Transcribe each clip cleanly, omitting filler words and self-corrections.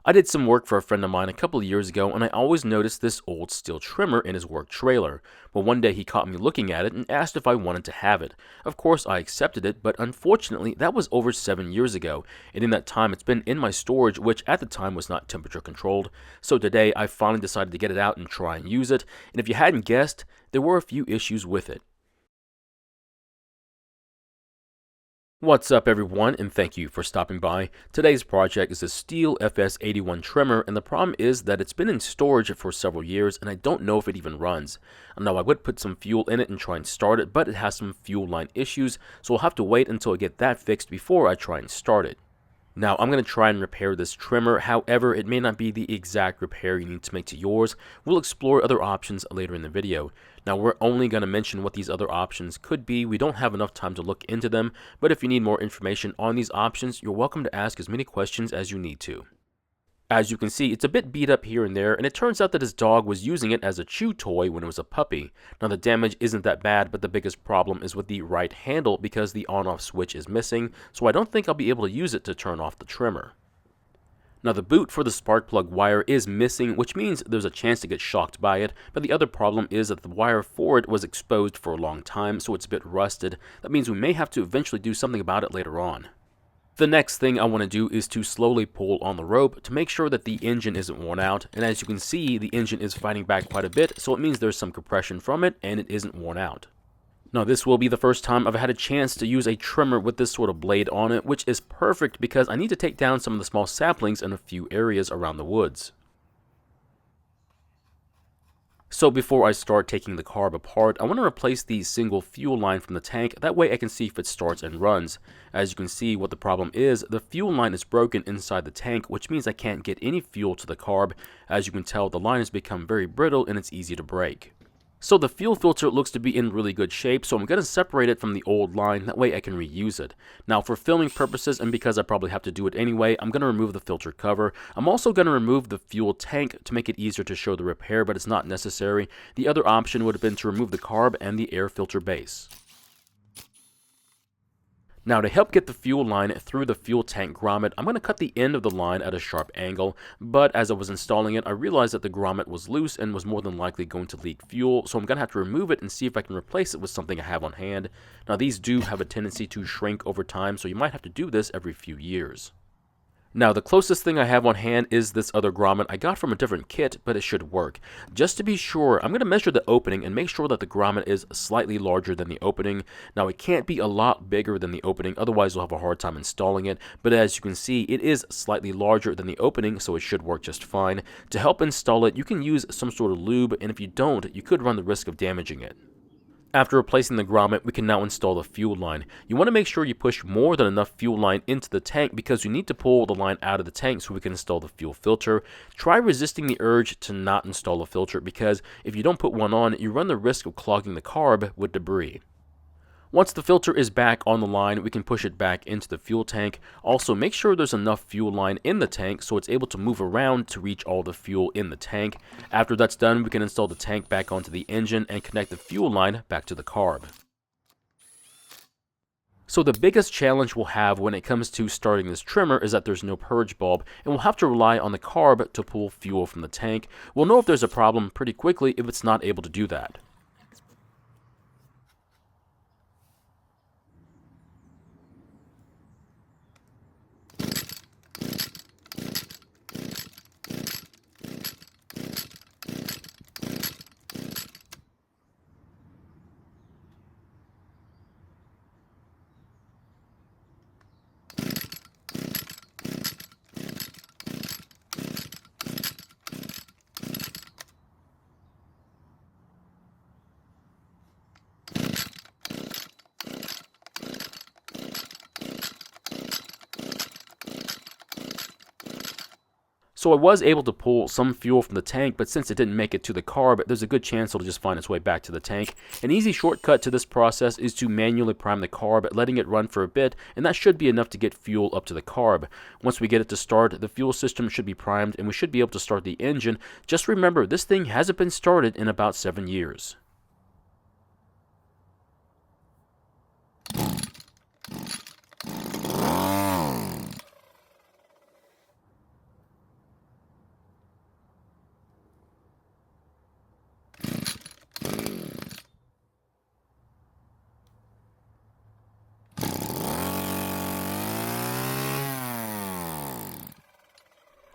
I did some work for a friend of mine a couple of years ago, and I always noticed this old Stihl trimmer in his work trailer. But one day he caught me looking at it and asked if I wanted to have it. Of course, I accepted it, but unfortunately, that was over 7 years ago, and in that time, it's been in my storage, which at the time was not temperature controlled. So today, I finally decided to get it out and try and use it, and if you hadn't guessed, there were a few issues with it. What's up everyone, and thank you for stopping by. Today's project is a Stihl FS81 trimmer, and the problem is that it's been in storage for several years and I don't know if it even runs. Now I would put some fuel in it and try and start it, but it has some fuel line issues, so I'll have to wait until I get that fixed before I try and start it. Now, I'm going to try and repair this trimmer, however, it may not be the exact repair you need to make to yours. We'll explore other options later in the video. Now, we're only going to mention what these other options could be. We don't have enough time to look into them, but if you need more information on these options, you're welcome to ask as many questions as you need to. As you can see, it's a bit beat up here and there, and it turns out that his dog was using it as a chew toy when it was a puppy. Now the damage isn't that bad, but the biggest problem is with the right handle because the on-off switch is missing, so I don't think I'll be able to use it to turn off the trimmer. Now the boot for the spark plug wire is missing, which means there's a chance to get shocked by it, but the other problem is that the wire for it was exposed for a long time, so it's a bit rusted. That means we may have to eventually do something about it later on. The next thing I want to do is to slowly pull on the rope to make sure that the engine isn't worn out, and as you can see, the engine is fighting back quite a bit, so it means there's some compression from it and it isn't worn out. Now this will be the first time I've had a chance to use a trimmer with this sort of blade on it, which is perfect because I need to take down some of the small saplings in a few areas around the woods. So before I start taking the carb apart, I want to replace the single fuel line from the tank, that way I can see if it starts and runs. As you can see, what the problem is, the fuel line is broken inside the tank, which means I can't get any fuel to the carb. As you can tell, the line has become very brittle and it's easy to break. So the fuel filter looks to be in really good shape, so I'm going to separate it from the old line, that way I can reuse it. Now for filming purposes, and because I probably have to do it anyway, I'm going to remove the filter cover. I'm also going to remove the fuel tank to make it easier to show the repair, but it's not necessary. The other option would have been to remove the carb and the air filter base. Now to help get the fuel line through the fuel tank grommet, I'm going to cut the end of the line at a sharp angle, but as I was installing it, I realized that the grommet was loose and was more than likely going to leak fuel, so I'm going to have to remove it and see if I can replace it with something I have on hand. Now these do have a tendency to shrink over time, so you might have to do this every few years. Now, the closest thing I have on hand is this other grommet I got from a different kit, but it should work. Just to be sure, I'm going to measure the opening and make sure that the grommet is slightly larger than the opening. Now, it can't be a lot bigger than the opening, otherwise you'll have a hard time installing it, but as you can see, it is slightly larger than the opening, so it should work just fine. To help install it, you can use some sort of lube, and if you don't, you could run the risk of damaging it. After replacing the grommet, we can now install the fuel line. You want to make sure you push more than enough fuel line into the tank because you need to pull the line out of the tank so we can install the fuel filter. Try resisting the urge to not install a filter because if you don't put one on, you run the risk of clogging the carb with debris. Once the filter is back on the line, we can push it back into the fuel tank. Also, make sure there's enough fuel line in the tank so it's able to move around to reach all the fuel in the tank. After that's done, we can install the tank back onto the engine and connect the fuel line back to the carb. So the biggest challenge we'll have when it comes to starting this trimmer is that there's no purge bulb, and we'll have to rely on the carb to pull fuel from the tank. We'll know if there's a problem pretty quickly if it's not able to do that. So I was able to pull some fuel from the tank, but since it didn't make it to the carb, there's a good chance it'll just find its way back to the tank. An easy shortcut to this process is to manually prime the carb, letting it run for a bit, and that should be enough to get fuel up to the carb. Once we get it to start, the fuel system should be primed, and we should be able to start the engine. Just remember, this thing hasn't been started in about 7 years.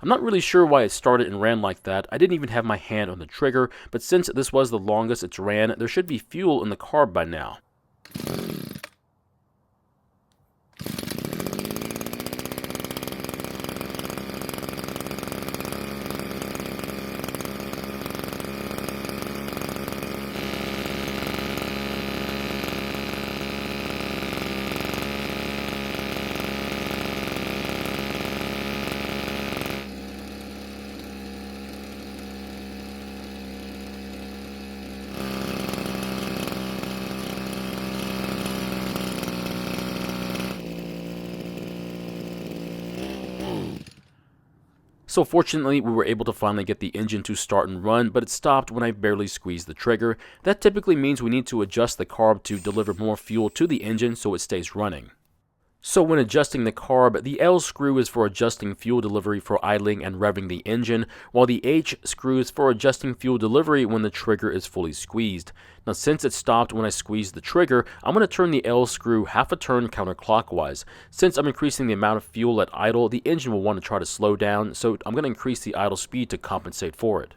I'm not really sure why it started and ran like that. I didn't even have my hand on the trigger, but since this was the longest it's ran, there should be fuel in the carb by now. So fortunately, we were able to finally get the engine to start and run, but it stopped when I barely squeezed the trigger. That typically means we need to adjust the carb to deliver more fuel to the engine so it stays running. So when adjusting the carb, the L screw is for adjusting fuel delivery for idling and revving the engine, while the H screw is for adjusting fuel delivery when the trigger is fully squeezed. Now since it stopped when I squeezed the trigger, I'm going to turn the L screw half a turn counterclockwise. Since I'm increasing the amount of fuel at idle, the engine will want to try to slow down, so I'm going to increase the idle speed to compensate for it.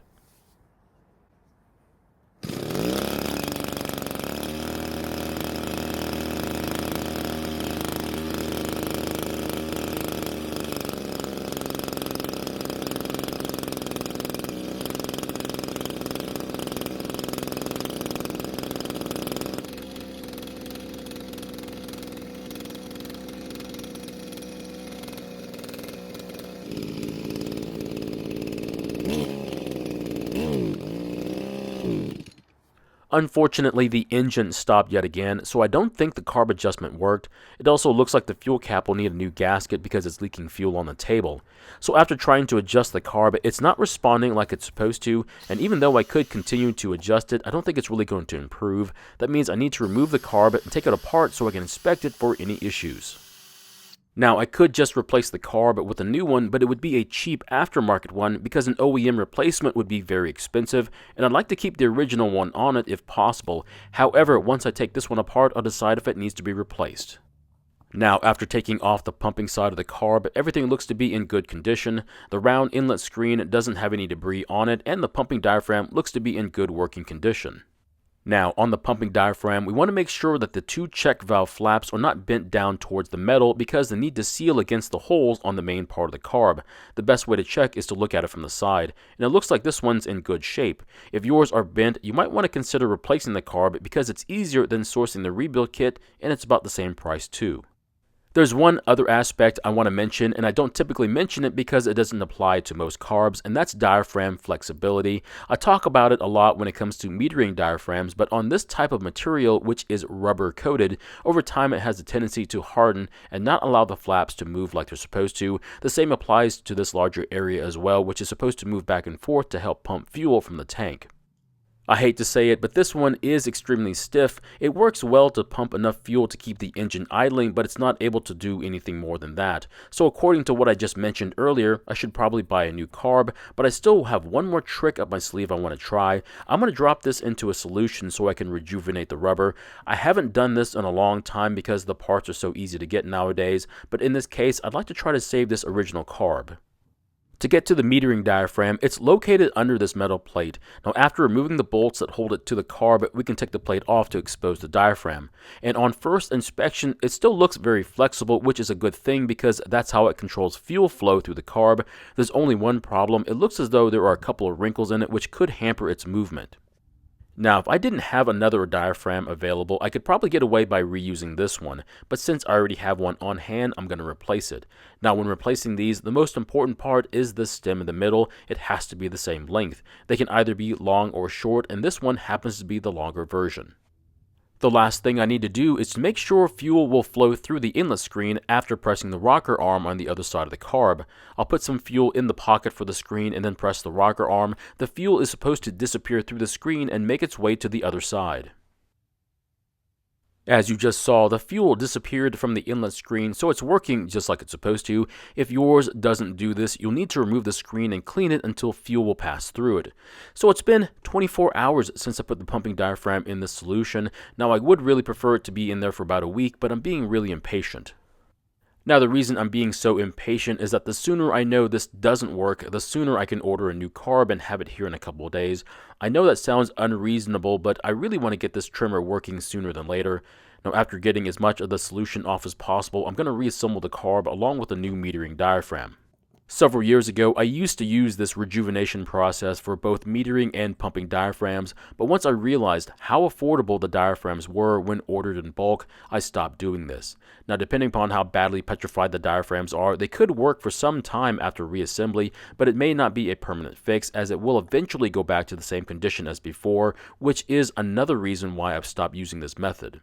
Unfortunately, the engine stopped yet again, so I don't think the carb adjustment worked. It also looks like the fuel cap will need a new gasket because it's leaking fuel on the table. So after trying to adjust the carb, it's not responding like it's supposed to, and even though I could continue to adjust it, I don't think it's really going to improve. That means I need to remove the carb and take it apart so I can inspect it for any issues. Now, I could just replace the carb with a new one, but it would be a cheap aftermarket one because an OEM replacement would be very expensive, and I'd like to keep the original one on it if possible. However, once I take this one apart, I'll decide if it needs to be replaced. Now, after taking off the pumping side of the carb, everything looks to be in good condition. The round inlet screen doesn't have any debris on it, and the pumping diaphragm looks to be in good working condition. Now, on the pumping diaphragm, we want to make sure that the two check valve flaps are not bent down towards the metal because they need to seal against the holes on the main part of the carb. The best way to check is to look at it from the side, and it looks like this one's in good shape. If yours are bent, you might want to consider replacing the carb because it's easier than sourcing the rebuild kit, and it's about the same price too. There's one other aspect I want to mention, and I don't typically mention it because it doesn't apply to most carbs, and that's diaphragm flexibility. I talk about it a lot when it comes to metering diaphragms, but on this type of material, which is rubber coated, over time it has a tendency to harden and not allow the flaps to move like they're supposed to. The same applies to this larger area as well, which is supposed to move back and forth to help pump fuel from the tank. I hate to say it, but this one is extremely stiff. It works well to pump enough fuel to keep the engine idling, but it's not able to do anything more than that. So according to what I just mentioned earlier, I should probably buy a new carb, but I still have one more trick up my sleeve I want to try. I'm going to drop this into a solution so I can rejuvenate the rubber. I haven't done this in a long time because the parts are so easy to get nowadays, but in this case, I'd like to try to save this original carb. To get to the metering diaphragm, it's located under this metal plate. Now after removing the bolts that hold it to the carb, we can take the plate off to expose the diaphragm. And on first inspection, it still looks very flexible, which is a good thing because that's how it controls fuel flow through the carb. There's only one problem. It looks as though there are a couple of wrinkles in it which could hamper its movement. Now, if I didn't have another diaphragm available, I could probably get away by reusing this one, but since I already have one on hand, I'm going to replace it. Now, when replacing these, the most important part is the stem in the middle. It has to be the same length. They can either be long or short, and this one happens to be the longer version. The last thing I need to do is to make sure fuel will flow through the inlet screen after pressing the rocker arm on the other side of the carb. I'll put some fuel in the pocket for the screen and then press the rocker arm. The fuel is supposed to disappear through the screen and make its way to the other side. As you just saw, the fuel disappeared from the inlet screen, so it's working just like it's supposed to. If yours doesn't do this, you'll need to remove the screen and clean it until fuel will pass through it. So it's been 24 hours since I put the pumping diaphragm in this solution. Now I would really prefer it to be in there for about a week, but I'm being really impatient. Now, the reason I'm being so impatient is that the sooner I know this doesn't work, the sooner I can order a new carb and have it here in a couple of days. I know that sounds unreasonable, but I really want to get this trimmer working sooner than later. Now, after getting as much of the solution off as possible, I'm going to reassemble the carb along with a new metering diaphragm. Several years ago, I used to use this rejuvenation process for both metering and pumping diaphragms, but once I realized how affordable the diaphragms were when ordered in bulk, I stopped doing this. Now, depending upon how badly petrified the diaphragms are, they could work for some time after reassembly, but it may not be a permanent fix, as it will eventually go back to the same condition as before, which is another reason why I've stopped using this method.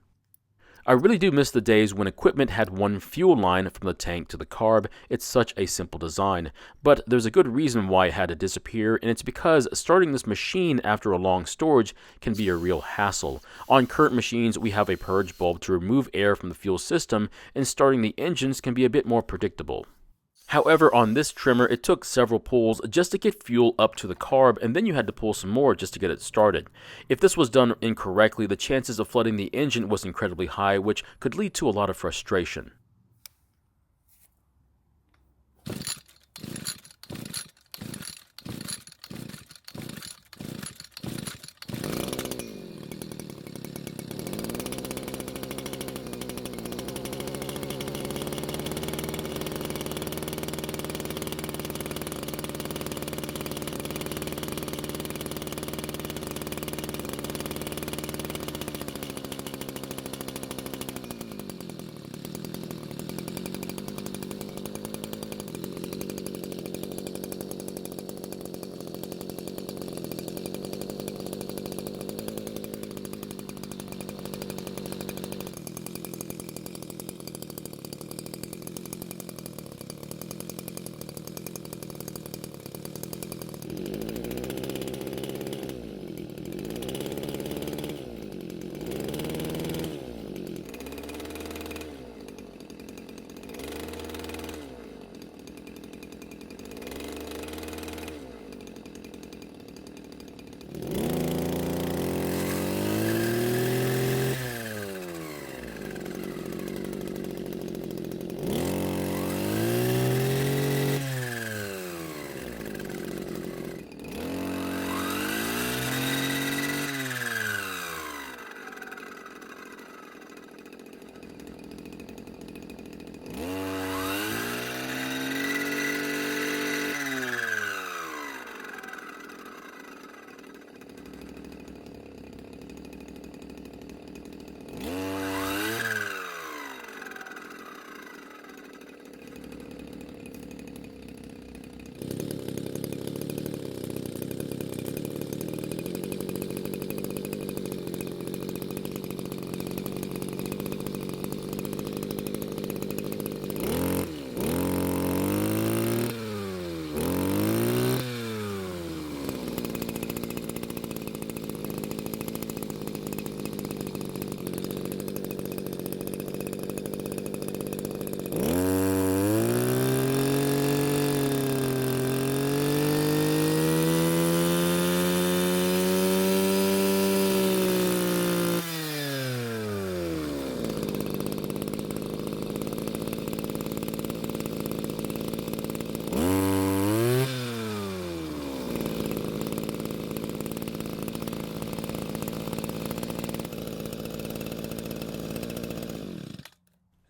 I really do miss the days when equipment had one fuel line from the tank to the carb. It's such a simple design. But there's a good reason why it had to disappear, and it's because starting this machine after a long storage can be a real hassle. On current machines, we have a purge bulb to remove air from the fuel system, and starting the engines can be a bit more predictable. However, on this trimmer, it took several pulls just to get fuel up to the carb, and then you had to pull some more just to get it started. If this was done incorrectly, the chances of flooding the engine was incredibly high, which could lead to a lot of frustration.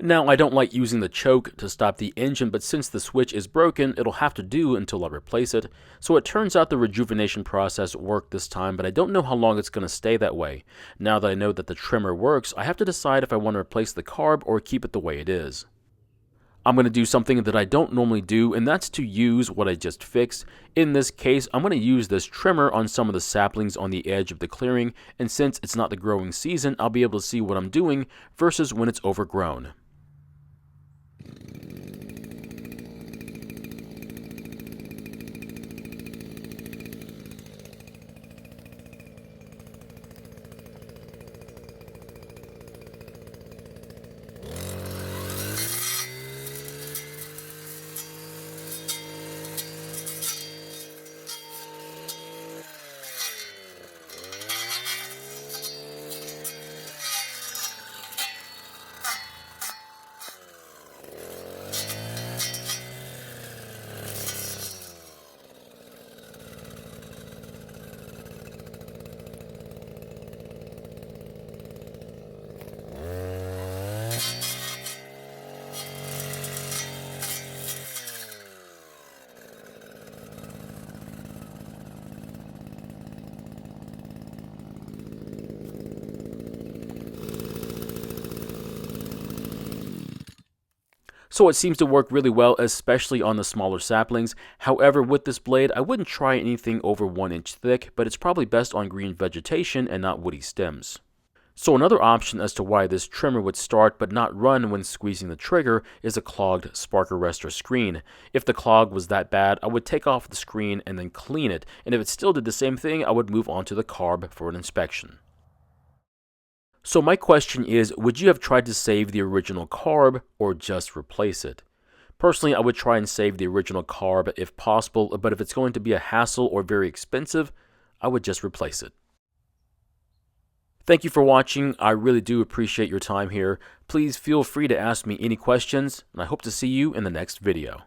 Now, I don't like using the choke to stop the engine, but since the switch is broken, it'll have to do until I replace it. So it turns out the rejuvenation process worked this time, but I don't know how long it's going to stay that way. Now that I know that the trimmer works, I have to decide if I want to replace the carb or keep it the way it is. I'm going to do something that I don't normally do, and that's to use what I just fixed. In this case, I'm going to use this trimmer on some of the saplings on the edge of the clearing, and since it's not the growing season, I'll be able to see what I'm doing versus when it's overgrown. So it seems to work really well, especially on the smaller saplings. However, with this blade, I wouldn't try anything over 1 inch thick, but it's probably best on green vegetation and not woody stems. So another option as to why this trimmer would start but not run when squeezing the trigger is a clogged spark arrestor screen. If the clog was that bad, I would take off the screen and then clean it, and if it still did the same thing, I would move on to the carb for an inspection. So my question is, would you have tried to save the original carb or just replace it? Personally, I would try and save the original carb if possible, but if it's going to be a hassle or very expensive, I would just replace it. Thank you for watching. I really do appreciate your time here. Please feel free to ask me any questions, and I hope to see you in the next video.